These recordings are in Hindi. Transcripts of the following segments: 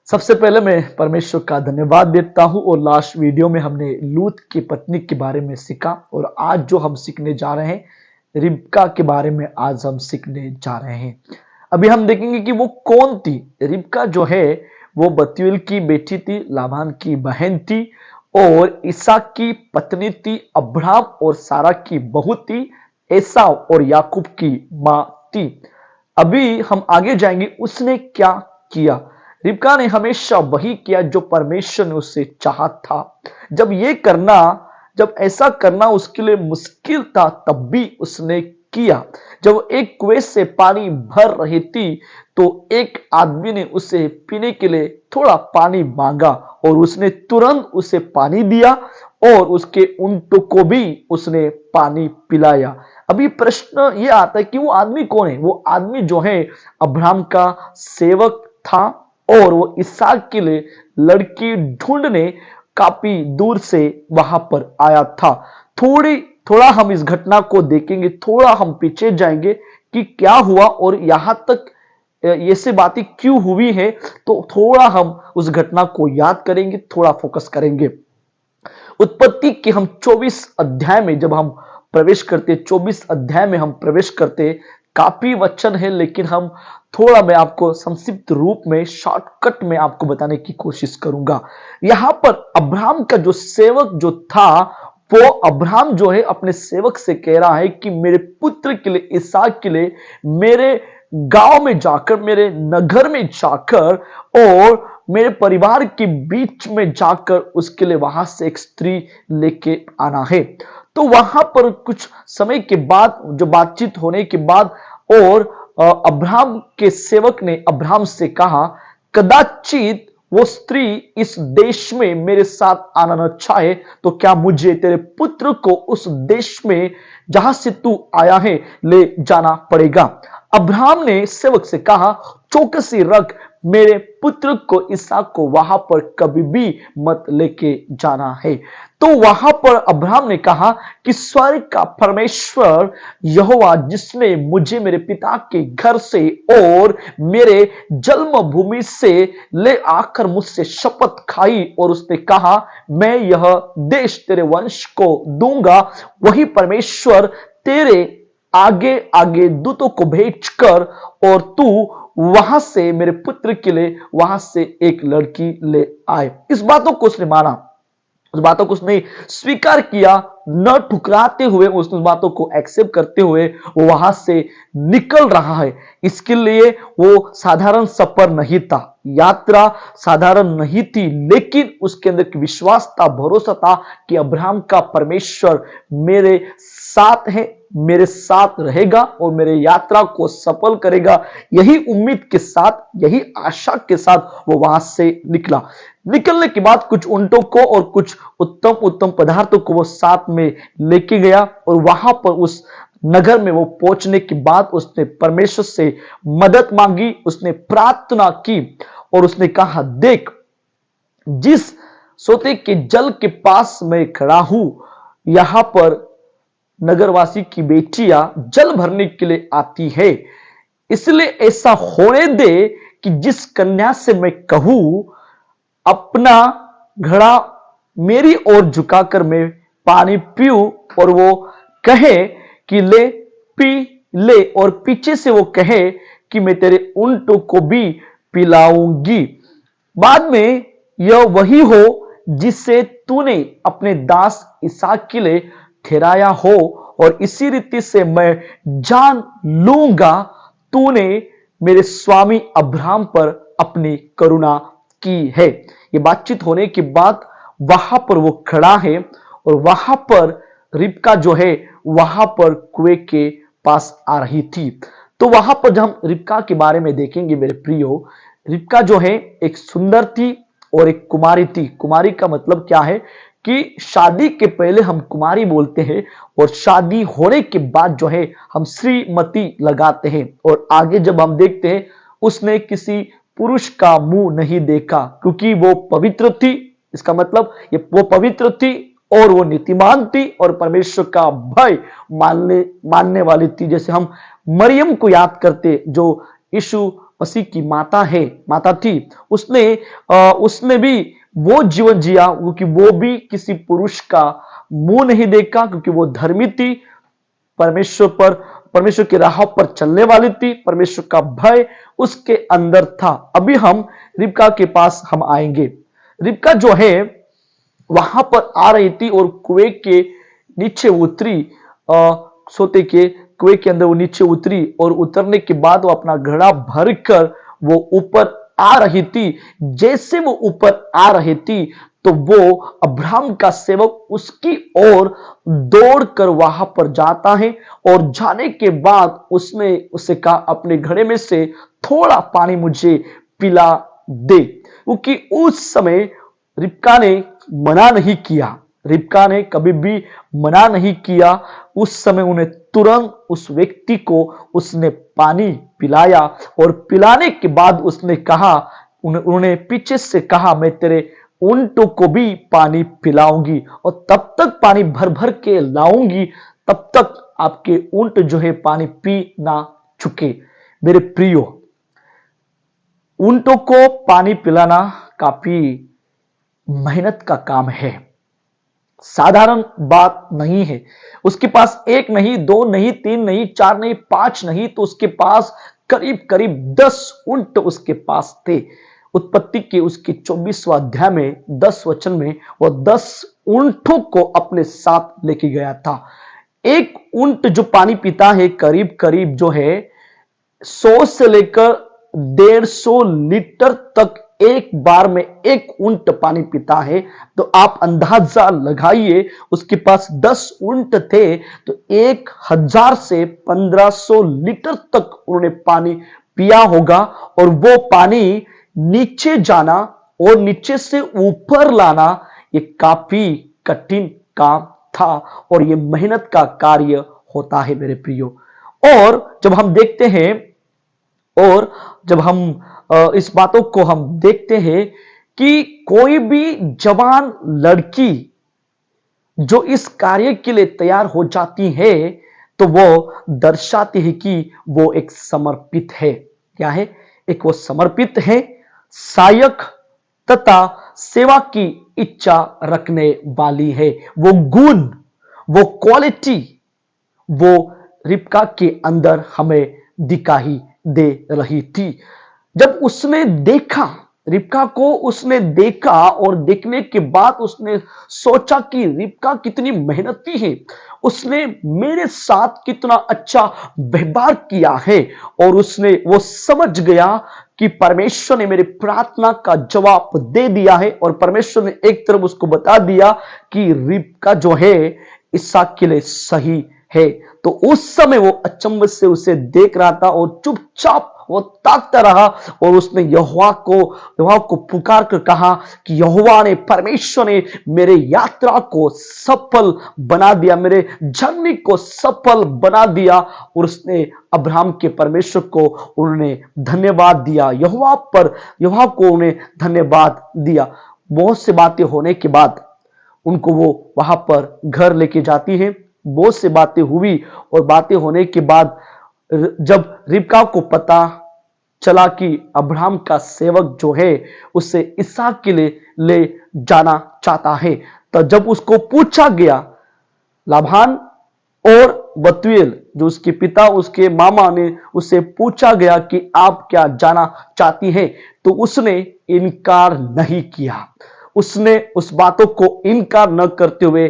सबसे पहले मैं परमेश्वर का धन्यवाद देता हूं और लास्ट वीडियो में हमने लूत की पत्नी के बारे में सीखा और आज जो हम सीखने जा रहे हैं रिबका के बारे में आज हम सीखने जा रहे हैं। अभी हम देखेंगे कि वो कौन थी। रिबका जो है वो बतूएल की बेटी थी, लाबान की बहन थी और इसहाक की पत्नी थी, अब्राहम और सारा की बहू थी, एसाव और याकूब की मां थी। अभी हम आगे जाएंगे उसने क्या किया। रिबका ने हमेशा वही किया जो परमेश्वर ने उससे चाहा था। जब ऐसा करना उसके लिए मुश्किल था तब भी उसने किया। जब एक कुएं से पानी भर रही थी तो एक आदमी ने उसे पीने के लिए थोड़ा पानी मांगा और उसने तुरंत उसे पानी दिया और उसके ऊंटों को भी उसने पानी पिलाया। अभी प्रश्न ये आता है कि वो आदमी कौन है। वो आदमी जो है अब्राहम का सेवक था और वो इसहाक के लिए लड़की ढूंढने काफी दूर से वहां पर आया था। थोड़ा हम इस घटना को देखेंगे, थोड़ा हम पीछे जाएंगे कि क्या हुआ और यहां तक ये से बातें क्यों हुई है। तो थोड़ा हम उस घटना को याद करेंगे, थोड़ा फोकस करेंगे। उत्पत्ति के हम 24 अध्याय में जब हम प्रवेश करते, 24 अध्याय में हम प्रवेश करते, काफी वचन है लेकिन हम थोड़ा मैं आपको संक्षिप्त रूप में शॉर्टकट में आपको बताने की कोशिश करूंगा। यहां पर अब्राहम का जो सेवक जो था वो अब्राहम जो है अपने सेवक से कह रहा है कि मेरे पुत्र के लिए, इसहाक के लिए मेरे गांव में जाकर, मेरे नगर में जाकर और मेरे परिवार के बीच में जाकर उसके लिए वहां से एक स्त्री लेके आना है। तो वहां पर कुछ समय के बाद जो बातचीत होने के बाद और अब्राहम के सेवक ने अब्राहम से कहा, कदाचित वो स्त्री इस देश में मेरे साथ आना न चाहे तो क्या मुझे तेरे पुत्र को उस देश में जहां से तू आया है ले जाना पड़ेगा। अब्राहम ने सेवक से कहा, चौकसी रख, मेरे पुत्र को इसहाक को वहां पर कभी भी मत लेके जाना है। तो वहां पर अब्राहम ने कहा कि स्वर्ग का परमेश्वर यहोवा जिसने मुझे मेरे पिता के घर से और मेरे जन्म भूमि से ले आकर मुझसे शपथ खाई और उसने कहा मैं यह देश तेरे वंश को दूंगा, वही परमेश्वर तेरे आगे आगे दूतों को भेजकर और तू वहां से मेरे पुत्र के लिए वहां से एक लड़की ले आए। इस बातों को उसने माना, उस बातों को उसने स्वीकार किया, न ठुकराते हुए उस बातों को एक्सेप्ट करते हुए वो वहां से निकल रहा है। इसके लिए वो साधारण सफर नहीं था, यात्रा साधारण नहीं थी, लेकिन उसके अंदर विश्वास था, भरोसा था कि अब्राहम का परमेश्वर मेरे साथ है, मेरे साथ रहेगा और मेरे यात्रा को सफल करेगा। यही उम्मीद के साथ, यही आशा के साथ वो वहां से निकला। निकलने के बाद कुछ ऊंटों को और कुछ उत्तम उत्तम पदार्थों को वो साथ में लेके गया और वहां पर उस नगर में वो पहुंचने के बाद उसने परमेश्वर से मदद मांगी, उसने प्रार्थना की और उसने कहा, देख जिस सोते के जल के पास मैं खड़ा हूं यहां पर नगरवासी की बेटियां जल भरने के लिए आती है, इसलिए ऐसा होने दे कि जिस कन्या से मैं कहूं अपना घड़ा मेरी ओर झुकाकर मैं पानी पीऊं और वो कहे कि ले पी ले और पीछे से वो कहे कि मैं तेरे ऊंटों को भी पिलाऊंगी, बाद में यह वही हो जिसे तूने अपने दास इसहाक के लिए ठहराया हो और इसी रीति से मैं जान लूंगा तूने मेरे स्वामी अब्राहम पर अपनी करुणा की है। ये बातचीत होने के बाद वहां पर वो खड़ा है और वहां पर रिबका जो है वहां पर कुएं के पास आ रही थी। तो वहां पर जब हम रिबका के बारे में देखेंगे मेरे प्रियो, रिबका जो है एक सुंदर थी और एक कुमारी थी। कुमारी का मतलब क्या है कि शादी के पहले हम कुमारी बोलते हैं और शादी होने के बाद जो है हम श्रीमती लगाते हैं। और आगे जब हम देखते हैं उसने किसी पुरुष का मुंह नहीं देखा क्योंकि वो पवित्र थी। इसका मतलब ये वो पवित्र थी और वो नीतिमान थी और परमेश्वर का भय मानने वाली थी। जैसे हम मरियम को याद करते जो यीशु मसीह की माता थी, उसने भी वो जीवन जिया, क्योंकि वो भी किसी पुरुष का मुंह नहीं देखा, क्योंकि वो धर्मी थी, परमेश्वर की राह पर चलने वाली थी, परमेश्वर का भय उसके अंदर था। अभी हम रिबका के पास हम आएंगे। रिबका जो है वहां पर आ रही थी और कुएं के नीचे उतरी, सोते के कुएं के अंदर वो नीचे उतरी और उतरने के बाद वो अपना घड़ा भरकर वो ऊपर आ रही थी। जैसे वो ऊपर आ रही थी तो वो अब्राहम का सेवक उसकी ओर दौड़कर वहां पर जाता है और जाने के बाद उसने उसे कहा, अपने घड़े में से थोड़ा पानी मुझे पिला दे, क्योंकि उस समय रिबका ने मना नहीं किया। रिबका ने कभी भी मना नहीं किया। उस समय उन्हें तुरंत उस व्यक्ति को उसने पानी पिलाया और पिलाने के बाद उसने कहा, उन्होंने पीछे से कहा, मैं तेरे ऊंटों को भी पानी पिलाऊंगी और तब तक पानी भर भर के लाऊंगी, तब तक आपके ऊंट जो है पानी पी ना चुके। मेरे प्रियो, ऊंटों को पानी पिलाना काफी मेहनत का काम है, साधारण बात नहीं है। उसके पास एक नहीं, दो नहीं, तीन नहीं, चार नहीं, पांच नहीं, तो उसके पास करीब करीब 10 ऊंट उसके पास थे। उत्पत्ति के उसके 24वां अध्याय में 10 वचन में वो 10 ऊंटों को अपने साथ लेके गया था। एक ऊंट जो पानी पीता है करीब करीब जो है 100 से लेकर 150 लीटर तक एक बार में एक ऊंट पानी पीता है। तो आप अंदाजा लगाइए, उसके पास 10 ऊंट थे तो 1000 से 1500 लीटर तक उन्होंने पानी पिया होगा। और वो पानी नीचे जाना और नीचे से ऊपर लाना ये काफी कठिन काम था और ये मेहनत का कार्य होता है मेरे प्रियो। और जब हम देखते हैं और जब हम इस बातों को हम देखते हैं कि कोई भी जवान लड़की जो इस कार्य के लिए तैयार हो जाती है तो वो दर्शाती है कि वो एक समर्पित है। क्या है? एक वो समर्पित है, सहायक तथा सेवा की इच्छा रखने वाली है। वो गुण, वो क्वालिटी वो रिबका के अंदर हमें दिखाई दे रही थी। जब उसने देखा, रिबका को उसने देखा और देखने के बाद उसने सोचा कि रिबका कितनी मेहनती है, उसने मेरे साथ कितना अच्छा व्यवहार किया है। और वो समझ गया कि परमेश्वर ने मेरी प्रार्थना का जवाब दे दिया है और परमेश्वर ने एक तरफ उसको बता दिया कि रिबका जो है इसहाक के लिए सही है। तो उस समय वो अचंभे से उसे देख रहा था और चुपचाप वो ताकता रहा और उसने यहोवा को पुकार कर कहा कि यहोवा ने, परमेश्वर ने मेरे यात्रा को सफल बना दिया, मेरे जर्नी को सफल बना दिया। और उसने अब्राहम के परमेश्वर को उन्होंने धन्यवाद दिया, यहोवा को उन्हें धन्यवाद दिया। बहुत से बातें होने के बाद उनको वो वहां पर घर लेके जाती है। बहुत से बातें हुई और बातें होने के बाद जब रिबका को पता चला कि अब्राहम का सेवक जो है उसे इसहाक के लिए ले जाना चाहता है, तो जब उसको पूछा गया, लाबान और बतूएल जो उसके पिता, उसके मामा ने उसे पूछा गया कि आप क्या जाना चाहती हैं, तो उसने इनकार नहीं किया। उसने उस बातों को इनकार न करते हुए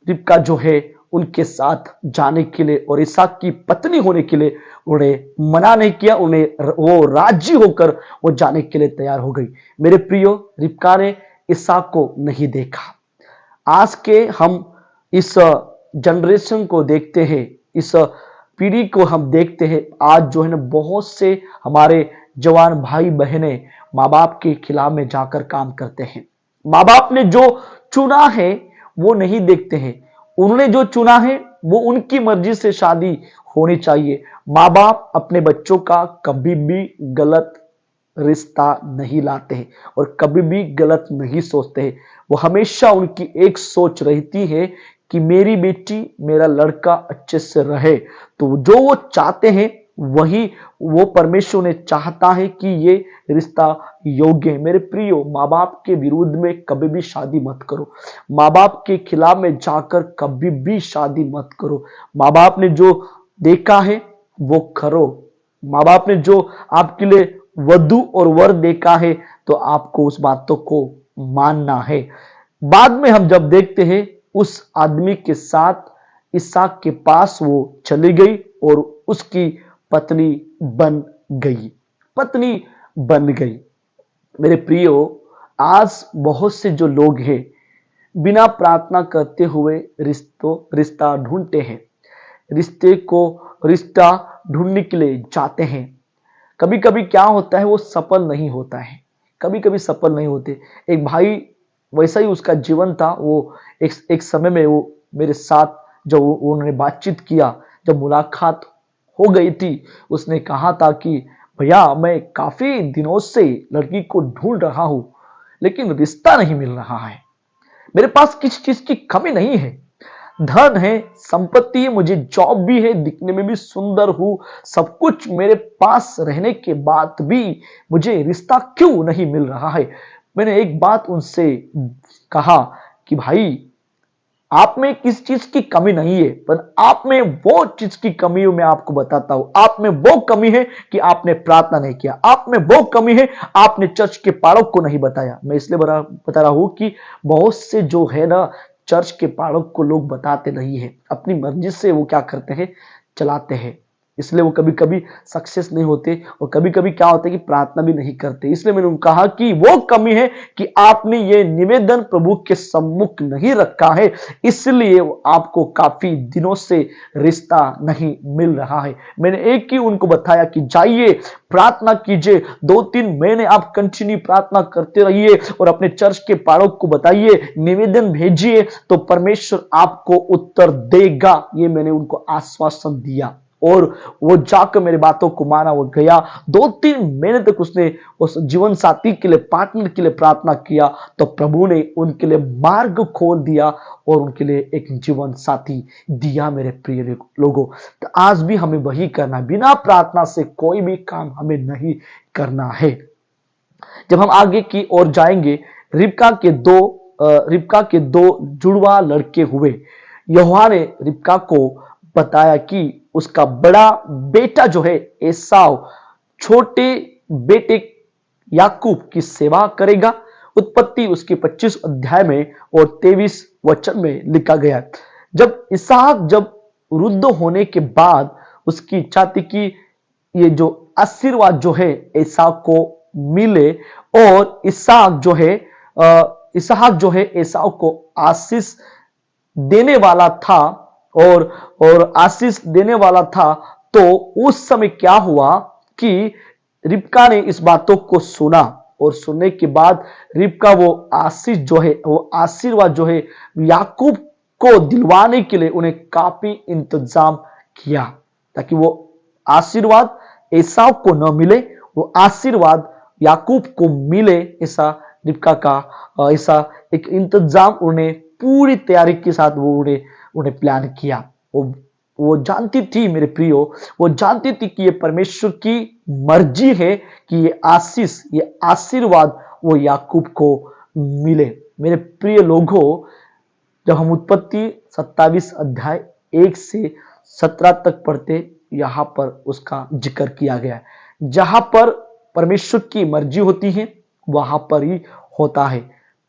रिबका जो है उनके साथ जाने के लिए और इसहाक की पत्नी होने के लिए उन्हें मना नहीं किया, उन्हें वो राजी होकर वो जाने के लिए तैयार हो गई। मेरे प्रियो, रिबका ने इसहाक को नहीं देखा। आज के हम इस जनरेशन को देखते हैं, इस पीढ़ी को हम देखते हैं, आज जो है ना बहुत से हमारे जवान भाई बहनें माँ बाप के खिलाफ में जाकर काम करते हैं। माँ बाप ने जो चुना है वो नहीं देखते हैं, उन्होंने जो चुना है वो उनकी मर्जी से शादी होनी चाहिए। माँ बाप अपने बच्चों का कभी भी गलत रिश्ता नहीं लाते हैं और कभी भी गलत नहीं सोचते हैं। वो हमेशा उनकी एक सोच रहती है कि मेरी बेटी, मेरा लड़का अच्छे से रहे। तो जो वो चाहते हैं वही वो परमेश्वर ने चाहता है कि ये रिश्ता योग्य है। मेरे प्रियो, माँ बाप के विरुद्ध में कभी भी शादी मत करो। माँ बाप के खिलाफ में जाकर कभी भी शादी मत करो। माँ बाप ने जो देखा है वो करो। माँ बाप ने जो आपके लिए वधु और वर देखा है तो आपको उस बातों को मानना है। बाद में हम जब देखते हैं उस आदमी के साथ इसहाक के पास वो चली गई और उसकी पत्नी बन गई, पत्नी बन गई। मेरे प्रियो, आज बहुत से जो लोग हैं बिना प्रार्थना करते हुए रिश्ता ढूंढते हैं, रिश्ता ढूंढने के लिए जाते हैं। कभी कभी क्या होता है वो सफल नहीं होता है, कभी कभी सफल नहीं होते। एक भाई वैसा ही उसका जीवन था। वो एक समय में वो मेरे साथ जब उन्होंने बातचीत किया, जब मुलाकात हो गई थी, उसने कहा था कि भैया मैं काफी दिनों से लड़की को ढूंढ रहा हूं लेकिन रिश्ता नहीं मिल रहा है। मेरे पास किसी चीज की कमी नहीं है, धन है, संपत्ति है, मुझे जॉब भी है, दिखने में भी सुंदर हूं, सब कुछ मेरे पास रहने के बाद भी मुझे रिश्ता क्यों नहीं मिल रहा है। मैंने एक बात उनसे कहा कि भाई आप में किस चीज की कमी नहीं है, पर आप में वो चीज की कमी है। मैं आपको बताता हूं, आप में वो कमी है कि आपने प्रार्थना नहीं किया। आप में वो कमी है, आपने चर्च के पाड़ों को नहीं बताया। मैं इसलिए बता रहा हूं कि बहुत से जो है ना चर्च के पाड़ों को लोग बताते नहीं है, अपनी मर्जी से वो क्या करते हैं, चलाते हैं। इसलिए वो कभी कभी सक्सेस नहीं होते और कभी कभी क्या होता है कि प्रार्थना भी नहीं करते। इसलिए मैंने कहा कि वो कमी है कि आपने ये निवेदन प्रभु के सम्मुख नहीं रखा है, इसलिए आपको काफी दिनों से रिश्ता नहीं मिल रहा है। मैंने एक ही उनको बताया कि जाइए प्रार्थना कीजिए, 2-3 महीने आप कंटिन्यू प्रार्थना करते रहिए और अपने चर्च के पाड़ों को बताइए, निवेदन भेजिए, तो परमेश्वर आपको उत्तर देगा। ये मैंने उनको आश्वासन दिया और वो जाकर मेरी बातों को माना। वो गया, 2-3 महीने तक उसने उस जीवन साथी के लिए, पार्टनर के लिए प्रार्थना किया, तो प्रभु ने उनके लिए मार्ग खोल दिया और उनके लिए एक जीवन साथी दिया। मेरे प्रिय लोगों, तो आज भी हमें वही करना है। बिना प्रार्थना से कोई भी काम हमें नहीं करना है। जब हम आगे की ओर जाएंगे, रिबका के दो जुड़वा लड़के हुए। यहोवा ने रिबका को बताया कि उसका बड़ा बेटा जो है एसाव छोटे बेटे याकूब की सेवा करेगा। उत्पत्ति उसके 25 अध्याय में और 23 वचन में लिखा गया। जब इसहाक वृद्ध होने के बाद उसकी इच्छा थी कि ये जो आशीर्वाद जो है एसाव को मिले और इसहाक जो है एसाव को आशीष देने वाला था और आशीष देने वाला था। तो उस समय क्या हुआ कि रिबका ने इस बातों को सुना और सुनने के बाद रिबका वो आशीर्वाद जो है याकूब को दिलवाने के लिए उन्हें काफी इंतजाम किया, ताकि वो आशीर्वाद एसाव को न मिले, वो आशीर्वाद याकूब को मिले। ऐसा रिबका का ऐसा एक इंतजाम उन्हें पूरी तैयारी के साथ वो उन्हें प्लान किया। वो जानती थी मेरे प्रियो, वो जानती थी कि ये परमेश्वर की मर्जी है कि ये आशीर्वाद वो याकूब को मिले। मेरे प्रिय लोगों, जब हम उत्पत्ति 27 अध्याय 1 से 17 तक पढ़ते, यहां पर उसका जिक्र किया गया है। जहां पर परमेश्वर की मर्जी होती है वहां पर ही होता है।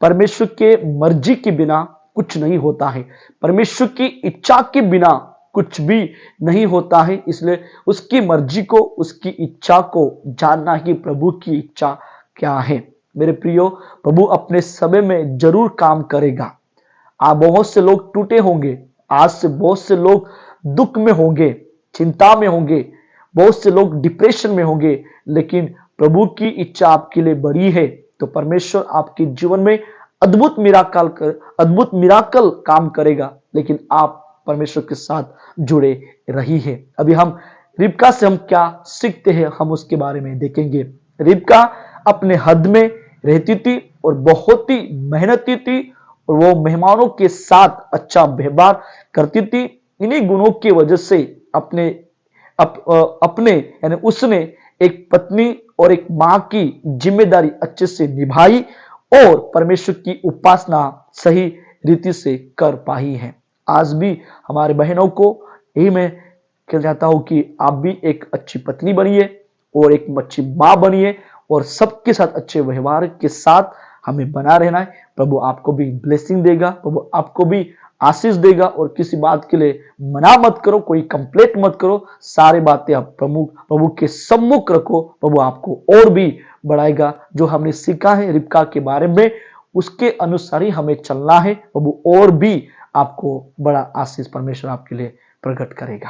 परमेश्वर के मर्जी के बिना कुछ नहीं होता है, परमेश्वर की इच्छा के बिना कुछ भी नहीं होता है। इसलिए उसकी मर्जी को, उसकी इच्छा को जानना कि प्रभु की इच्छा क्या है। मेरे प्रियो, प्रभु अपने समय में जरूर काम करेगा। आप बहुत से लोग टूटे होंगे, आज से बहुत से लोग दुख में होंगे, चिंता में होंगे, बहुत से लोग डिप्रेशन में होंगे, लेकिन प्रभु की इच्छा आपके लिए बड़ी है। तो परमेश्वर आपके जीवन में अद्भुत मिराकल काम करेगा, लेकिन आप परमेश्वर के साथ जुड़े रही है। अभी हम रिबका से हम क्या सीखते हैं, हम उसके बारे में देखेंगे। रिबका अपने हद में रहती थी और बहुत ही मेहनती थी और वो मेहमानों के साथ अच्छा व्यवहार करती थी। इन्हीं गुणों की वजह से अपने यानी उसने एक पत्नी और एक मां की जिम्मेदारी अच्छे से निभाई और परमेश्वर की उपासना सही रीति से कर पाई है। आज भी हमारे बहनों को यही मैं कहना चाहता हूं कि आप भी एक अच्छी पत्नी बनिए और एक अच्छी मां बनिए और सबके साथ अच्छे व्यवहार के साथ हमें बना रहना है। प्रभु आपको भी ब्लेसिंग देगा, प्रभु आपको भी आशीष देगा। और किसी बात के लिए मना मत करो, कोई कंप्लेंट मत करो, सारी बातें आप प्रभु के सम्मुख रखो। प्रभु आपको और भी बढ़ाएगा। जो हमने सीखा है रिबका के बारे में, उसके अनुसार ही हमें चलना है। प्रभु और भी आपको बड़ा आशीष परमेश्वर आपके लिए प्रकट करेगा।